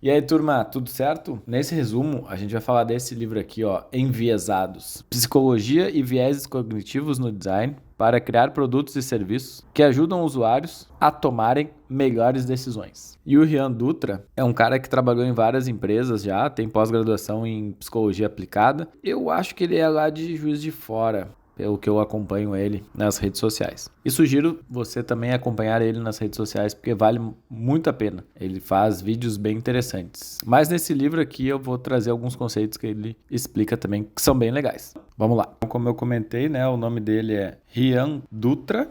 E aí, turma, tudo certo? Nesse resumo, a gente vai falar desse livro aqui, ó, Enviesados. Psicologia e vieses cognitivos no design para criar produtos e serviços que ajudam usuários a tomarem melhores decisões. E o Rian Dutra é um cara que trabalhou em várias empresas já, tem pós-graduação em psicologia aplicada. Eu acho que ele é lá de Juiz de Fora, pelo que eu acompanho ele nas redes sociais. E sugiro você também acompanhar ele nas redes sociais, porque vale muito a pena. Ele faz vídeos bem interessantes. Mas nesse livro aqui eu vou trazer alguns conceitos que ele explica também, que são bem legais. Vamos lá. Como eu comentei, né, o nome dele é Rian Dutra,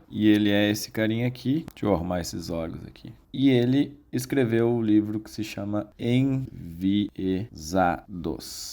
e ele é esse carinha aqui. Deixa eu arrumar esses olhos aqui. E ele escreveu o livro que se chama Enviesados.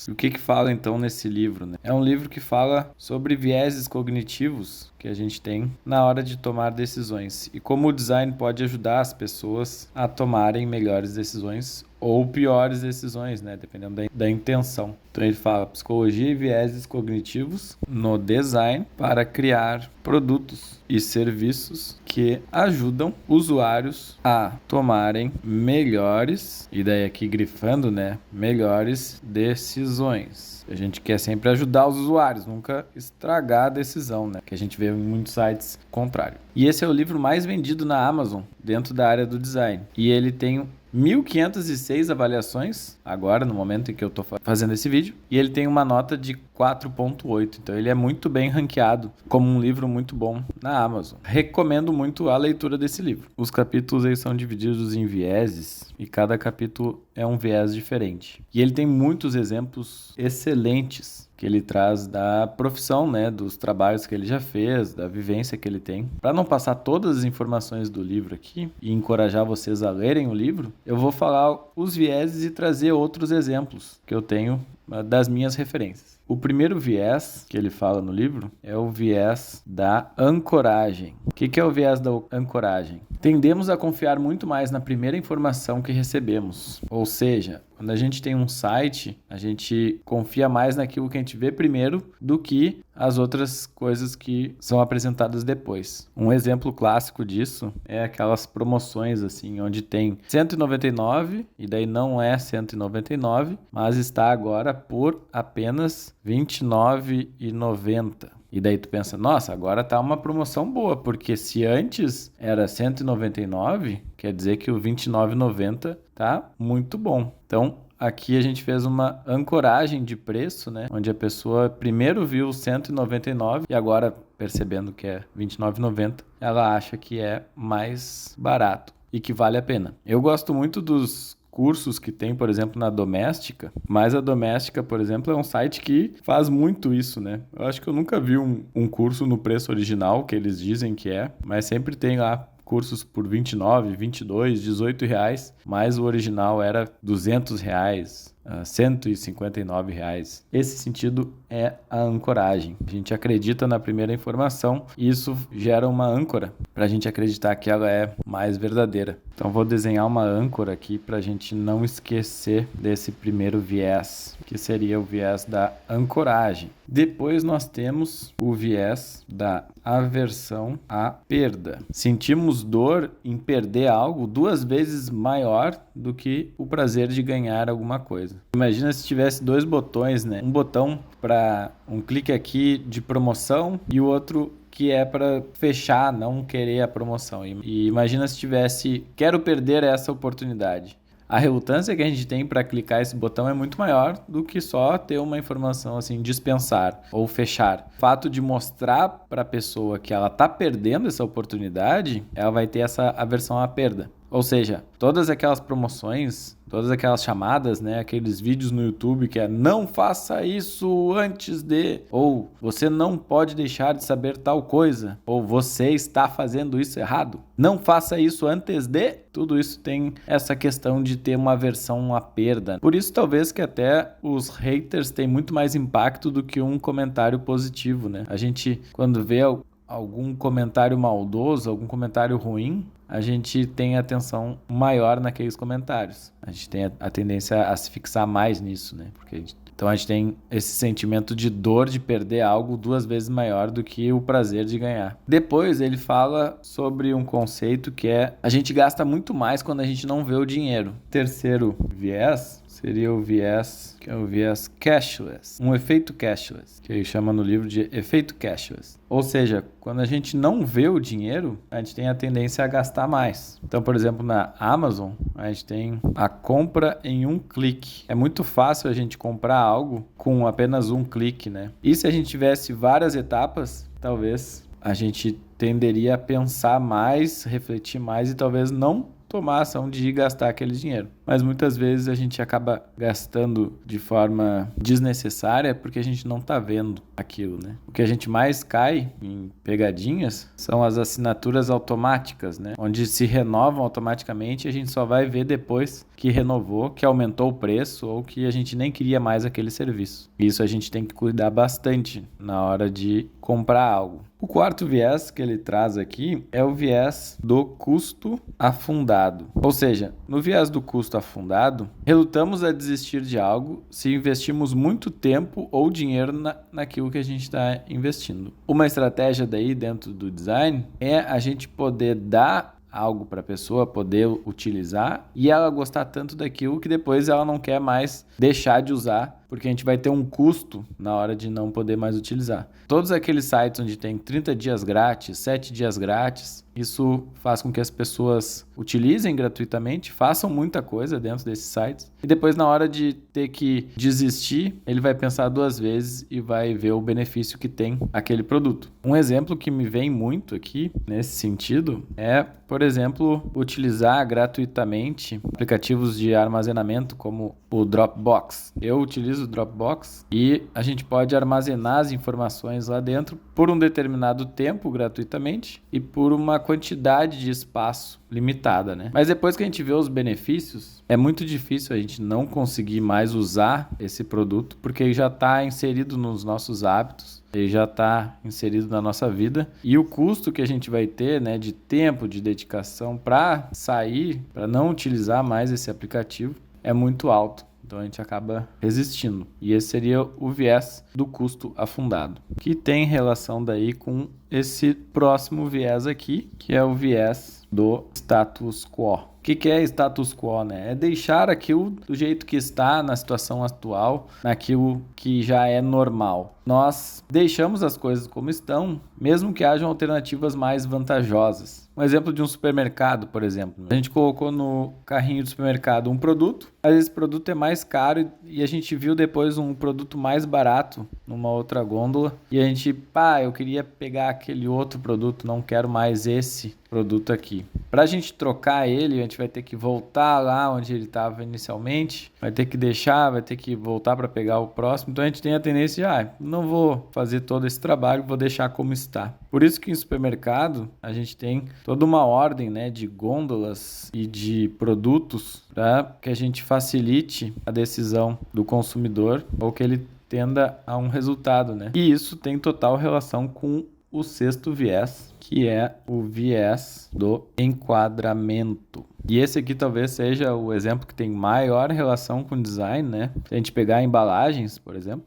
E o que fala então nesse livro, né? É um livro que fala sobre vieses cognitivos que a gente tem na hora de tomar decisões e como o design pode ajudar as pessoas a tomarem melhores decisões ou piores decisões, né? Dependendo da intenção. Então ele fala psicologia e vieses cognitivos no design para criar produtos e serviços que ajudam usuários a tomarem melhores, e daí aqui grifando, né? Melhores decisões. A gente quer sempre ajudar os usuários, nunca estragar a decisão, né? Que a gente vê em muitos sites contrário. E esse é o livro mais vendido na Amazon, dentro da área do design. E ele tem 1.506 avaliações, agora no momento em que eu estou fazendo esse vídeo, e ele tem uma nota de 4.8, então ele é muito bem ranqueado como um livro muito bom na Amazon. Recomendo muito a leitura desse livro. Os capítulos aí são divididos em vieses, e cada capítulo é um viés diferente. E ele tem muitos exemplos excelentes que ele traz da profissão, né, dos trabalhos que ele já fez, da vivência que ele tem. Para não passar todas as informações do livro aqui e encorajar vocês a lerem o livro, eu vou falar os vieses e trazer outros exemplos que eu tenho das minhas referências. O primeiro viés que ele fala no livro é o viés da ancoragem. O que é o viés da ancoragem? Tendemos a confiar muito mais na primeira informação que recebemos. Ou seja, quando a gente tem um site, a gente confia mais naquilo que a gente vê primeiro do que as outras coisas que são apresentadas depois. Um exemplo clássico disso é aquelas promoções assim, onde tem 199 e daí não é 199, mas está agora por apenas R$29,90. E daí tu pensa, nossa, agora tá uma promoção boa, porque se antes era 199, quer dizer que o R$29,90 tá muito bom. Então, aqui a gente fez uma ancoragem de preço, né? Onde a pessoa primeiro viu 199 e agora, percebendo que é R$29,90, ela acha que é mais barato e que vale a pena. Eu gosto muito dos cursos que tem, por exemplo, na Doméstica, mas a Doméstica, por exemplo, é um site que faz muito isso, né? Eu acho que eu nunca vi um curso no preço original, que eles dizem que é, mas sempre tem lá cursos por R$29, R$22, R$18, mas o original era R$200, R$159. Esse sentido é a ancoragem. A gente acredita na primeira informação e isso gera uma âncora para a gente acreditar que ela é mais verdadeira. Então vou desenhar uma âncora aqui para a gente não esquecer desse primeiro viés, que seria o viés da ancoragem. Depois nós temos o viés da aversão à perda. Sentimos dor em perder algo 2 vezes maior do que o prazer de ganhar alguma coisa. Imagina se tivesse 2 botões, né? Um botão para um clique aqui de promoção e o outro que é para fechar, não querer a promoção. E imagina se tivesse, quero perder essa oportunidade. A relutância que a gente tem para clicar esse botão é muito maior do que só ter uma informação assim, dispensar ou fechar. O fato de mostrar para a pessoa que ela está perdendo essa oportunidade, ela vai ter essa aversão à perda. Ou seja, todas aquelas promoções, todas aquelas chamadas, né, aqueles vídeos no YouTube que é não faça isso antes de, ou você não pode deixar de saber tal coisa, ou você está fazendo isso errado, não faça isso antes de, tudo isso tem essa questão de ter uma aversão à perda. Por isso talvez que até os haters têm muito mais impacto do que um comentário positivo, né? A gente, quando vê algum comentário maldoso, algum comentário ruim, a gente tem atenção maior naqueles comentários. A gente tem a tendência a se fixar mais nisso, né? Porque a gente Então a gente tem esse sentimento de dor de perder algo 2 vezes maior do que o prazer de ganhar. Depois ele fala sobre um conceito que é: a gente gasta muito mais quando a gente não vê o dinheiro. Terceiro viés seria o viés, que é o viés cashless, um efeito cashless, que ele chama no livro de efeito cashless. Ou seja, quando a gente não vê o dinheiro, a gente tem a tendência a gastar mais. Então, por exemplo, na Amazon, a gente tem a compra em um clique. É muito fácil a gente comprar algo com apenas um clique, né? E se a gente tivesse várias etapas, talvez a gente tenderia a pensar mais, refletir mais e talvez não tomar a ação de gastar aquele dinheiro. Mas muitas vezes a gente acaba gastando de forma desnecessária porque a gente não está vendo aquilo, né? O que a gente mais cai em pegadinhas são as assinaturas automáticas, né? Onde se renovam automaticamente e a gente só vai ver depois que renovou, que aumentou o preço ou que a gente nem queria mais aquele serviço. Isso a gente tem que cuidar bastante na hora de comprar algo. O quarto viés que ele traz aqui é o viés do custo afundado. Ou seja, no viés do custo afundado, relutamos a desistir de algo se investimos muito tempo ou dinheiro naquilo que a gente está investindo. Uma estratégia daí dentro do design é a gente poder dar algo para a pessoa poder utilizar e ela gostar tanto daquilo que depois ela não quer mais deixar de usar, porque a gente vai ter um custo na hora de não poder mais utilizar. Todos aqueles sites onde tem 30 dias grátis, 7 dias grátis, isso faz com que as pessoas utilizem gratuitamente, façam muita coisa dentro desses sites e depois na hora de ter que desistir, ele vai pensar 2 vezes e vai ver o benefício que tem aquele produto. Um exemplo que me vem muito aqui nesse sentido é, por exemplo, utilizar gratuitamente aplicativos de armazenamento como o Dropbox. Eu utilizo o Dropbox e a gente pode armazenar as informações lá dentro por um determinado tempo gratuitamente e por uma quantidade de espaço limitada, né? Mas depois que a gente vê os benefícios, é muito difícil a gente não conseguir mais usar esse produto porque ele já está inserido nos nossos hábitos. Ele já está inserido na nossa vida e o custo que a gente vai ter, né, de tempo, de dedicação para sair, para não utilizar mais esse aplicativo é muito alto. Então a gente acaba resistindo. E esse seria o viés do custo afundado, que tem relação daí com esse próximo viés aqui, que é o viés do status quo. O que é status quo, né? É deixar aquilo do jeito que está na situação atual, naquilo que já é normal. Nós deixamos as coisas como estão, mesmo que hajam alternativas mais vantajosas. Um exemplo de um supermercado, por exemplo. A gente colocou no carrinho do supermercado um produto, mas esse produto é mais caro e a gente viu depois um produto mais barato numa outra gôndola e a gente, eu queria pegar aquele outro produto, não quero mais esse produto aqui. Para a gente trocar ele, a gente vai ter que voltar lá onde ele estava inicialmente, vai ter que deixar, vai ter que voltar para pegar o próximo. Então a gente tem a tendência de, não vou fazer todo esse trabalho, vou deixar como está. Por isso que em supermercado a gente tem toda uma ordem, né, de gôndolas e de produtos para que a gente facilite a decisão do consumidor ou que ele tenda a um resultado, né? E isso tem total relação com o sexto viés, que é o viés do enquadramento. E esse aqui talvez seja o exemplo que tem maior relação com design, né? Se a gente pegar embalagens, por exemplo,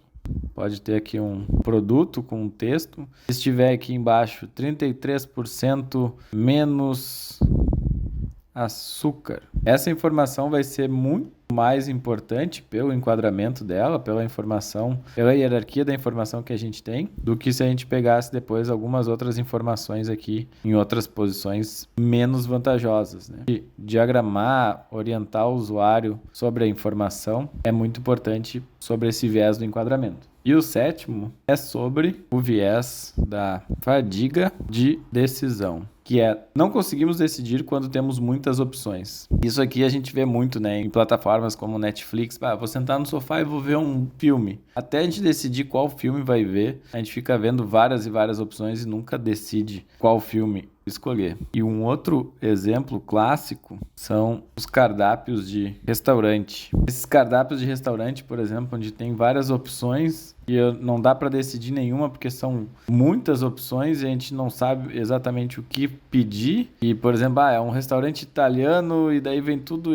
pode ter aqui um produto com um texto. Se estiver aqui embaixo 33% menos açúcar. Essa informação vai ser muito mais importante pelo enquadramento dela, pela informação, pela hierarquia da informação que a gente tem, do que se a gente pegasse depois algumas outras informações aqui em outras posições menos vantajosas, né? E diagramar, orientar o usuário sobre a informação é muito importante sobre esse viés do enquadramento. E o sétimo é sobre o viés da fadiga de decisão, que é não conseguimos decidir quando temos muitas opções. Isso aqui a gente vê muito, né, em plataformas como Netflix. Vou sentar no sofá e vou ver um filme. Até a gente decidir qual filme vai ver, a gente fica vendo várias e várias opções e nunca decide qual filme escolher. E um outro exemplo clássico são os cardápios de restaurante. Esses cardápios de restaurante, por exemplo, onde tem várias opções e não dá para decidir nenhuma porque são muitas opções e a gente não sabe exatamente o que pedir. E, por exemplo, é um restaurante italiano e daí vem tudo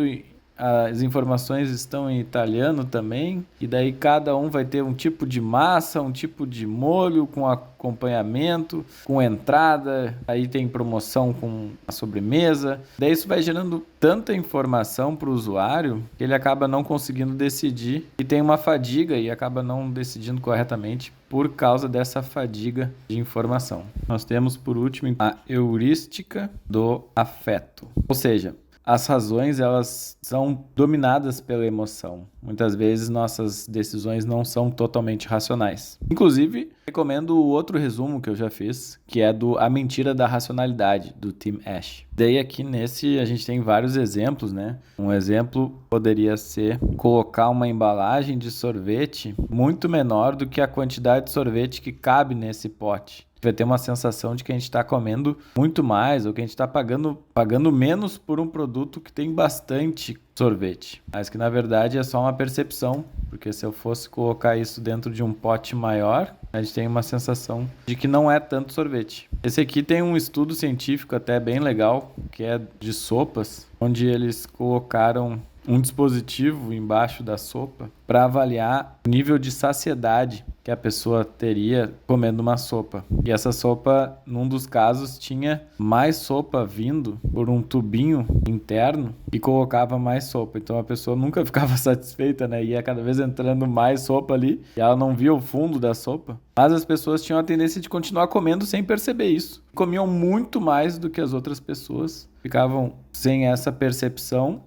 as informações estão em italiano também, e daí cada um vai ter um tipo de massa, um tipo de molho com acompanhamento, com entrada, aí tem promoção com a sobremesa. Daí isso vai gerando tanta informação para o usuário que ele acaba não conseguindo decidir e tem uma fadiga e acaba não decidindo corretamente por causa dessa fadiga de informação. Nós temos, por último, a heurística do afeto. Ou seja, as razões, elas são dominadas pela emoção. Muitas vezes nossas decisões não são totalmente racionais. Inclusive, recomendo o outro resumo que eu já fiz, que é do A Mentira da Racionalidade, do Tim Ash. Daí aqui nesse a gente tem vários exemplos, né? Um exemplo poderia ser colocar uma embalagem de sorvete muito menor do que a quantidade de sorvete que cabe nesse pote. Vai ter uma sensação de que a gente está comendo muito mais ou que a gente está pagando menos por um produto que tem bastante sorvete. Mas que na verdade é só uma percepção, porque se eu fosse colocar isso dentro de um pote maior, a gente tem uma sensação de que não é tanto sorvete. Esse aqui tem um estudo científico até bem legal, que é de sopas, onde eles colocaram um dispositivo embaixo da sopa para avaliar o nível de saciedade que a pessoa teria comendo uma sopa. E essa sopa, num dos casos, tinha mais sopa vindo por um tubinho interno e colocava mais sopa. Então a pessoa nunca ficava satisfeita, né? Ia cada vez entrando mais sopa ali e ela não via o fundo da sopa. Mas as pessoas tinham a tendência de continuar comendo sem perceber isso. Comiam muito mais do que as outras pessoas. Ficavam sem essa percepção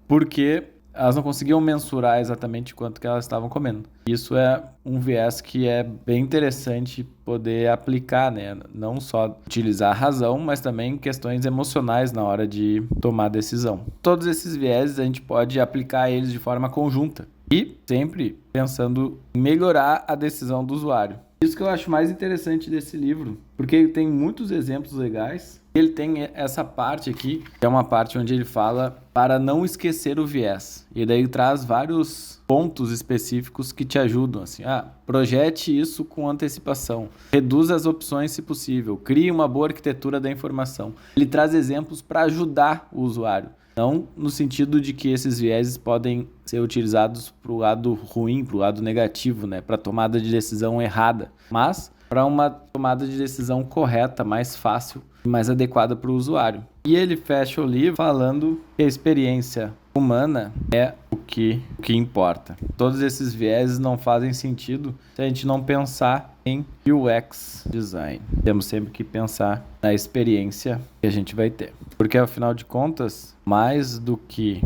porque elas não conseguiam mensurar exatamente quanto que elas estavam comendo. Isso é um viés que é bem interessante poder aplicar, né? Não só utilizar a razão, mas também questões emocionais na hora de tomar decisão. Todos esses viéses a gente pode aplicar eles de forma conjunta e sempre pensando em melhorar a decisão do usuário. Isso que eu acho mais interessante desse livro, porque ele tem muitos exemplos legais. Ele tem essa parte aqui, que é uma parte onde ele fala para não esquecer o viés. E daí ele traz vários pontos específicos que te ajudam, assim, projete isso com antecipação, reduza as opções se possível, crie uma boa arquitetura da informação. Ele traz exemplos para ajudar o usuário. Não no sentido de que esses vieses podem ser utilizados para o lado ruim, para o lado negativo, né? Para tomada de decisão errada, mas para uma tomada de decisão correta, mais fácil e mais adequada para o usuário. E ele fecha o livro falando que a experiência humana é o que importa. Todos esses vieses não fazem sentido se a gente não pensar em UX design. Temos sempre que pensar na experiência que a gente vai ter. Porque, afinal de contas, mais do que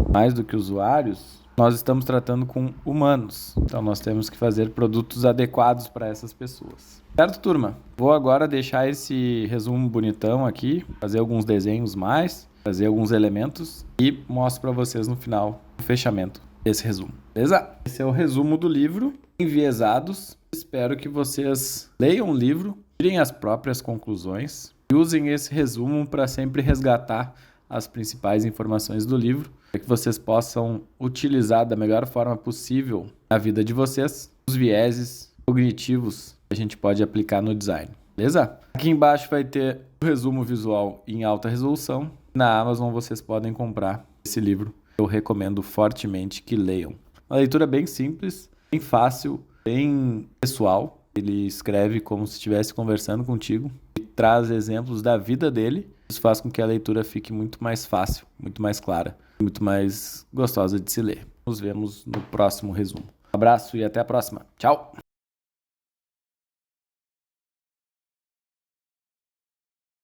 usuários, nós estamos tratando com humanos. Então, nós temos que fazer produtos adequados para essas pessoas. Certo, turma? Vou agora deixar esse resumo bonitão aqui, fazer alguns desenhos mais, fazer alguns elementos e mostro para vocês no final o fechamento desse resumo. Beleza? Esse é o resumo do livro, Enviesados. Espero que vocês leiam o livro, tirem as próprias conclusões e usem esse resumo para sempre resgatar as principais informações do livro, para que vocês possam utilizar da melhor forma possível na vida de vocês os vieses cognitivos que a gente pode aplicar no design. Beleza? Aqui embaixo vai ter o resumo visual em alta resolução. Na Amazon vocês podem comprar esse livro. Eu recomendo fortemente que leiam. Uma leitura bem simples, bem fácil, bem pessoal. Ele escreve como se estivesse conversando contigo e traz exemplos da vida dele. Isso faz com que a leitura fique muito mais fácil, muito mais clara, muito mais gostosa de se ler. Nos vemos no próximo resumo. Um abraço e até a próxima. Tchau!